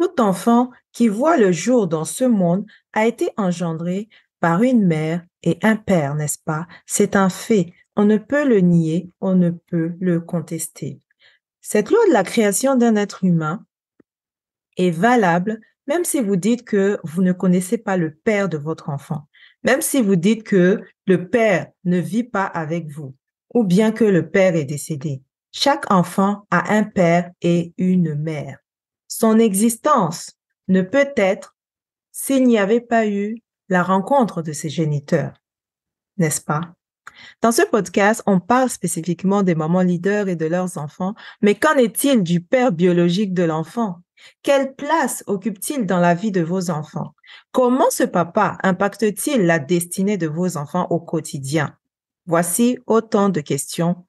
Tout enfant qui voit le jour dans ce monde a été engendré par une mère et un père, n'est-ce pas? C'est un fait. On ne peut le nier, on ne peut le contester. Cette loi de la création d'un être humain est valable même si vous dites que vous ne connaissez pas le père de votre enfant, même si vous dites que le père ne vit pas avec vous, ou bien que le père est décédé. Chaque enfant a un père et une mère. Son existence ne peut être s'il n'y avait pas eu la rencontre de ses géniteurs, n'est-ce pas? Dans ce podcast, on parle spécifiquement des mamans leaders et de leurs enfants, mais qu'en est-il du père biologique de l'enfant? Quelle place occupe-t-il dans la vie de vos enfants? Comment ce papa impacte-t-il la destinée de vos enfants au quotidien? Voici autant de questions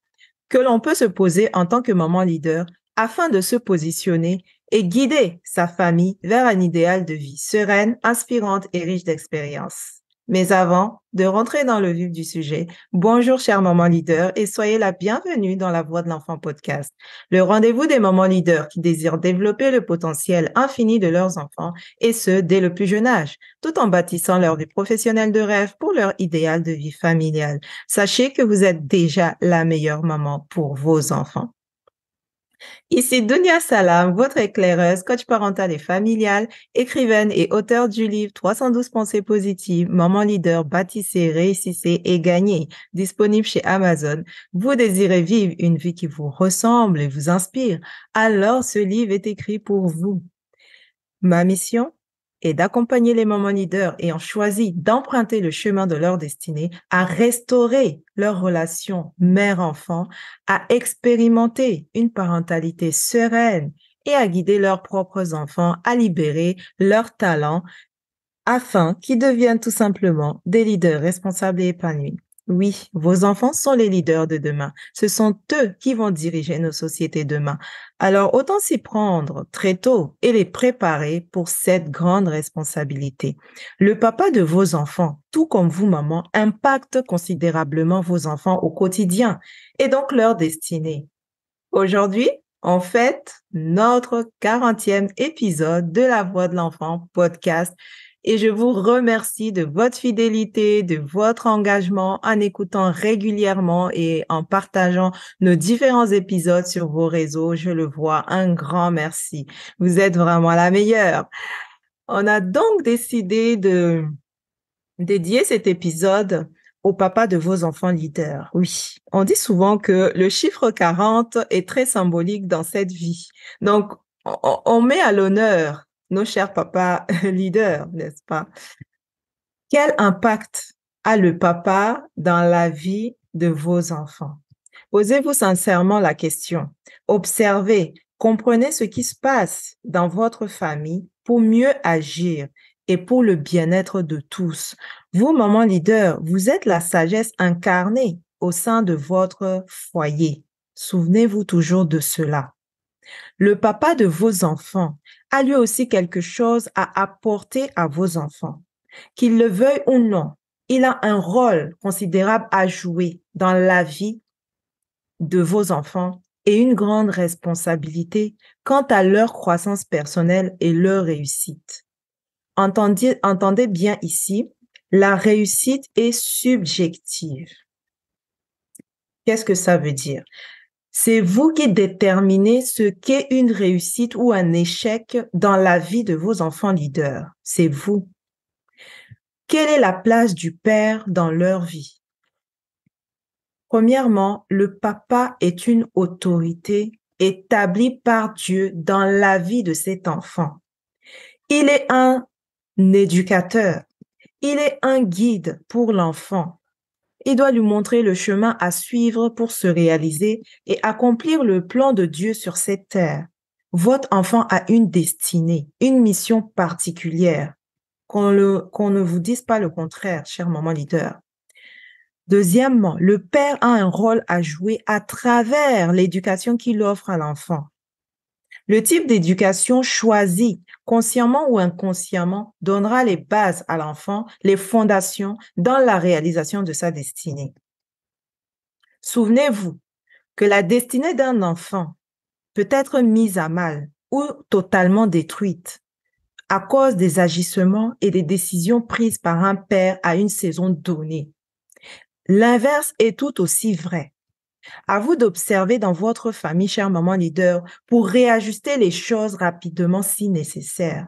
que l'on peut se poser en tant que maman leader afin de se positionner et guider sa famille vers un idéal de vie sereine, inspirante et riche d'expériences. Mais avant de rentrer dans le vif du sujet, bonjour chère maman leader et soyez la bienvenue dans la Voix de l'enfant podcast, le rendez-vous des mamans leaders qui désirent développer le potentiel infini de leurs enfants et ce, dès le plus jeune âge, tout en bâtissant leur vie professionnelle de rêve pour leur idéal de vie familiale. Sachez que vous êtes déjà la meilleure maman pour vos enfants. Ici Dunia Salam, votre éclaireuse, coach parentale et familiale, écrivaine et auteure du livre 312 pensées positives, maman leader, bâtissez, réussissez et gagnez, disponible chez Amazon. Vous désirez vivre une vie qui vous ressemble et vous inspire, alors ce livre est écrit pour vous. Ma mission est d'accompagner les mamans leaders ayant choisi d'emprunter le chemin de leur destinée à restaurer leur relation mère-enfant, à expérimenter une parentalité sereine et à guider leurs propres enfants à libérer leurs talents afin qu'ils deviennent tout simplement des leaders responsables et épanouis. Oui, vos enfants sont les leaders de demain. Ce sont eux qui vont diriger nos sociétés demain. Alors, autant s'y prendre très tôt et les préparer pour cette grande responsabilité. Le papa de vos enfants, tout comme vous, maman, impacte considérablement vos enfants au quotidien et donc leur destinée. Aujourd'hui, on fête notre 40e épisode de La Voix de l'enfant podcast et je vous remercie de votre fidélité, de votre engagement en écoutant régulièrement et en partageant nos différents épisodes sur vos réseaux. Je le vois, un grand merci. Vous êtes vraiment la meilleure. On a donc décidé de dédier cet épisode au papa de vos enfants leaders. Oui, on dit souvent que le chiffre 40 est très symbolique dans cette vie. Donc, on met à l'honneur nos chers papas leaders, n'est-ce pas? Quel impact a le papa dans la vie de vos enfants? Posez-vous sincèrement la question. Observez, comprenez ce qui se passe dans votre famille pour mieux agir et pour le bien-être de tous. Vous, maman leader, vous êtes la sagesse incarnée au sein de votre foyer. Souvenez-vous toujours de cela. Le papa de vos enfants a lui aussi quelque chose à apporter à vos enfants. Qu'il le veuille ou non, il a un rôle considérable à jouer dans la vie de vos enfants et une grande responsabilité quant à leur croissance personnelle et leur réussite. Entendez bien ici, la réussite est subjective. Qu'est-ce que ça veut dire? C'est vous qui déterminez ce qu'est une réussite ou un échec dans la vie de vos enfants leaders. C'est vous. Quelle est la place du père dans leur vie? Premièrement, le papa est une autorité établie par Dieu dans la vie de cet enfant. Il est un éducateur. Il est un guide pour l'enfant. Il doit lui montrer le chemin à suivre pour se réaliser et accomplir le plan de Dieu sur cette terre. Votre enfant a une destinée, une mission particulière. Qu'on ne vous dise pas le contraire, chère maman leader. Deuxièmement, le père a un rôle à jouer à travers l'éducation qu'il offre à l'enfant. Le type d'éducation choisi, consciemment ou inconsciemment, donnera les bases à l'enfant, les fondations dans la réalisation de sa destinée. Souvenez-vous que la destinée d'un enfant peut être mise à mal ou totalement détruite à cause des agissements et des décisions prises par un père à une saison donnée. L'inverse est tout aussi vrai. À vous d'observer dans votre famille, chère maman leader, pour réajuster les choses rapidement si nécessaire.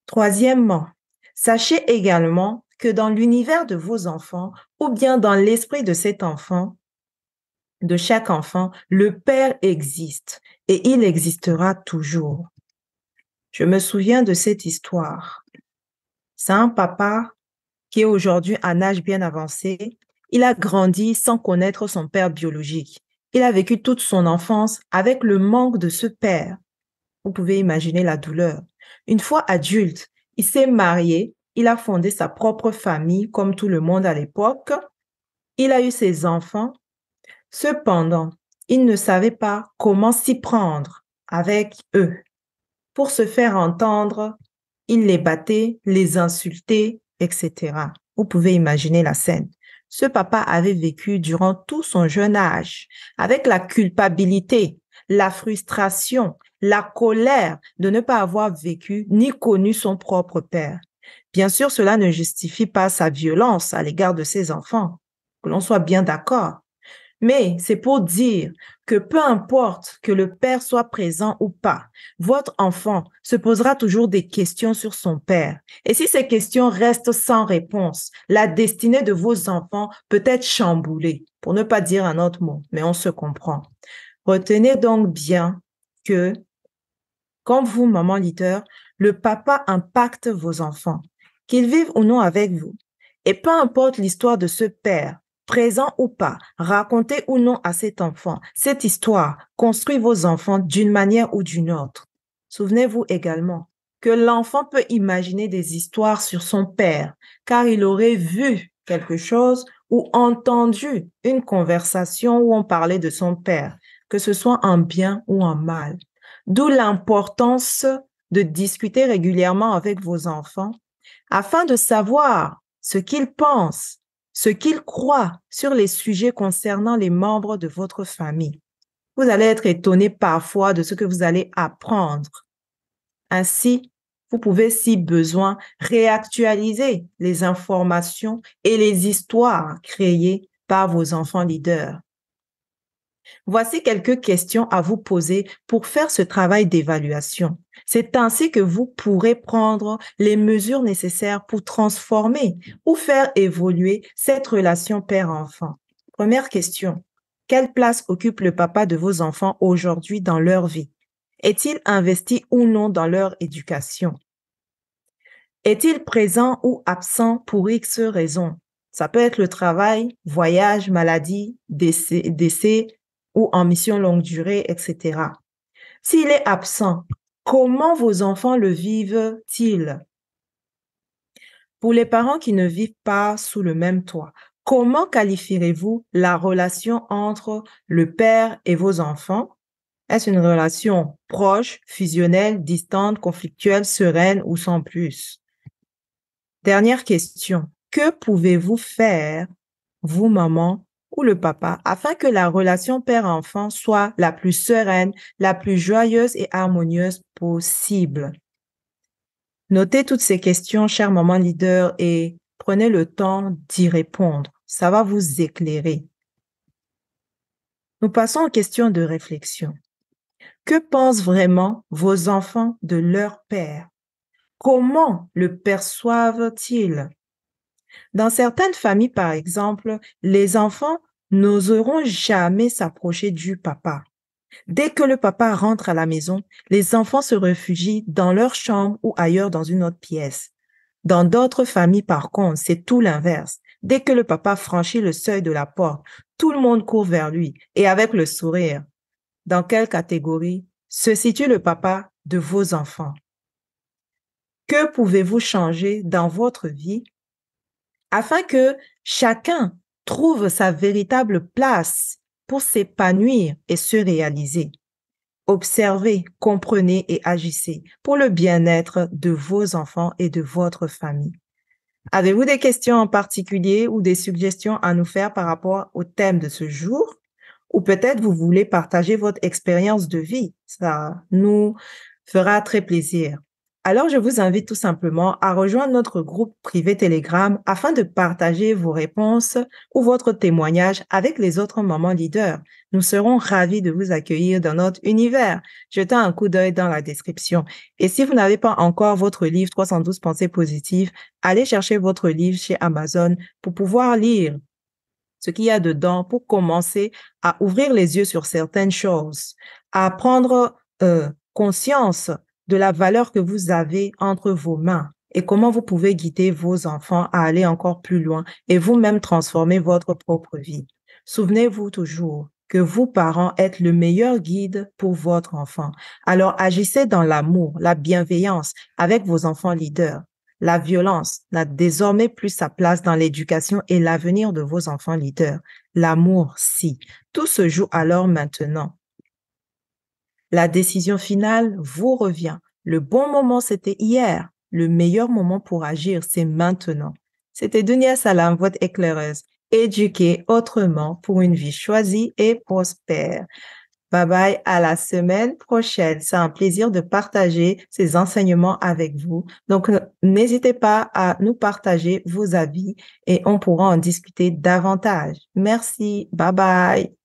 Troisièmement, sachez également que dans l'univers de vos enfants ou bien dans l'esprit de cet enfant, de chaque enfant, le Père existe et il existera toujours. Je me souviens de cette histoire. C'est un papa qui est aujourd'hui à un âge bien avancé. Il a grandi sans connaître son père biologique. Il a vécu toute son enfance avec le manque de ce père. Vous pouvez imaginer la douleur. Une fois adulte, il s'est marié, il a fondé sa propre famille comme tout le monde à l'époque. Il a eu ses enfants. Cependant, il ne savait pas comment s'y prendre avec eux. Pour se faire entendre, il les battait, les insultait, etc. Vous pouvez imaginer la scène. Ce papa avait vécu durant tout son jeune âge avec la culpabilité, la frustration, la colère de ne pas avoir vécu ni connu son propre père. Bien sûr, cela ne justifie pas sa violence à l'égard de ses enfants, que l'on soit bien d'accord. Mais c'est pour dire que peu importe que le père soit présent ou pas, votre enfant se posera toujours des questions sur son père. Et si ces questions restent sans réponse, la destinée de vos enfants peut être chamboulée, pour ne pas dire un autre mot, mais on se comprend. Retenez donc bien que, comme vous, maman leader, le papa impacte vos enfants, qu'ils vivent ou non avec vous. Et peu importe l'histoire de ce père, présent ou pas, racontez ou non à cet enfant, cette histoire construit vos enfants d'une manière ou d'une autre. Souvenez-vous également que l'enfant peut imaginer des histoires sur son père, car il aurait vu quelque chose ou entendu une conversation où on parlait de son père, que ce soit en bien ou en mal. D'où l'importance de discuter régulièrement avec vos enfants afin de savoir ce qu'ils pensent, ce qu'ils croient sur les sujets concernant les membres de votre famille. Vous allez être étonné parfois de ce que vous allez apprendre. Ainsi, vous pouvez, si besoin, réactualiser les informations et les histoires créées par vos enfants leaders. Voici quelques questions à vous poser pour faire ce travail d'évaluation. C'est ainsi que vous pourrez prendre les mesures nécessaires pour transformer ou faire évoluer cette relation père-enfant. Première question. Quelle place occupe le papa de vos enfants aujourd'hui dans leur vie? Est-il investi ou non dans leur éducation? Est-il présent ou absent pour X raisons? Ça peut être le travail, voyage, maladie, décès ou en mission longue durée, etc. S'il est absent, comment vos enfants le vivent-ils? Pour les parents qui ne vivent pas sous le même toit, comment qualifierez-vous la relation entre le père et vos enfants? Est-ce une relation proche, fusionnelle, distante, conflictuelle, sereine ou sans plus? Dernière question. Que pouvez-vous faire, vous, maman ou le papa, afin que la relation père-enfant soit la plus sereine, la plus joyeuse et harmonieuse possible? Notez toutes ces questions, chère maman leader, et prenez le temps d'y répondre. Ça va vous éclairer. Nous passons aux questions de réflexion. Que pensent vraiment vos enfants de leur père? Comment le perçoivent-ils? Dans certaines familles, par exemple, les enfants n'oseront jamais s'approcher du papa. Dès que le papa rentre à la maison, les enfants se réfugient dans leur chambre ou ailleurs dans une autre pièce. Dans d'autres familles, par contre, c'est tout l'inverse. Dès que le papa franchit le seuil de la porte, tout le monde court vers lui et avec le sourire. Dans quelle catégorie se situe le papa de vos enfants? Que pouvez-vous changer dans votre vie afin que chacun trouve sa véritable place pour s'épanouir et se réaliser? Observez, comprenez et agissez pour le bien-être de vos enfants et de votre famille. Avez-vous des questions en particulier ou des suggestions à nous faire par rapport au thème de ce jour? Ou peut-être vous voulez partager votre expérience de vie. Ça nous fera très plaisir. Alors, je vous invite tout simplement à rejoindre notre groupe privé Telegram afin de partager vos réponses ou votre témoignage avec les autres mamans leaders. Nous serons ravis de vous accueillir dans notre univers. Jetez un coup d'œil dans la description. Et si vous n'avez pas encore votre livre 312 pensées positives, allez chercher votre livre chez Amazon pour pouvoir lire ce qu'il y a dedans pour commencer à ouvrir les yeux sur certaines choses, à prendre conscience de la valeur que vous avez entre vos mains et comment vous pouvez guider vos enfants à aller encore plus loin et vous-même transformer votre propre vie. Souvenez-vous toujours que vous, parents, êtes le meilleur guide pour votre enfant. Alors agissez dans l'amour, la bienveillance avec vos enfants leaders. La violence n'a désormais plus sa place dans l'éducation et l'avenir de vos enfants leaders. L'amour, si. Tout se joue alors maintenant. La décision finale vous revient. Le bon moment, c'était hier. Le meilleur moment pour agir, c'est maintenant. C'était Dunia Salam, votre éclaireuse. Éduquer autrement pour une vie choisie et prospère. Bye bye, à la semaine prochaine. C'est un plaisir de partager ces enseignements avec vous. Donc, n'hésitez pas à nous partager vos avis et on pourra en discuter davantage. Merci. Bye bye.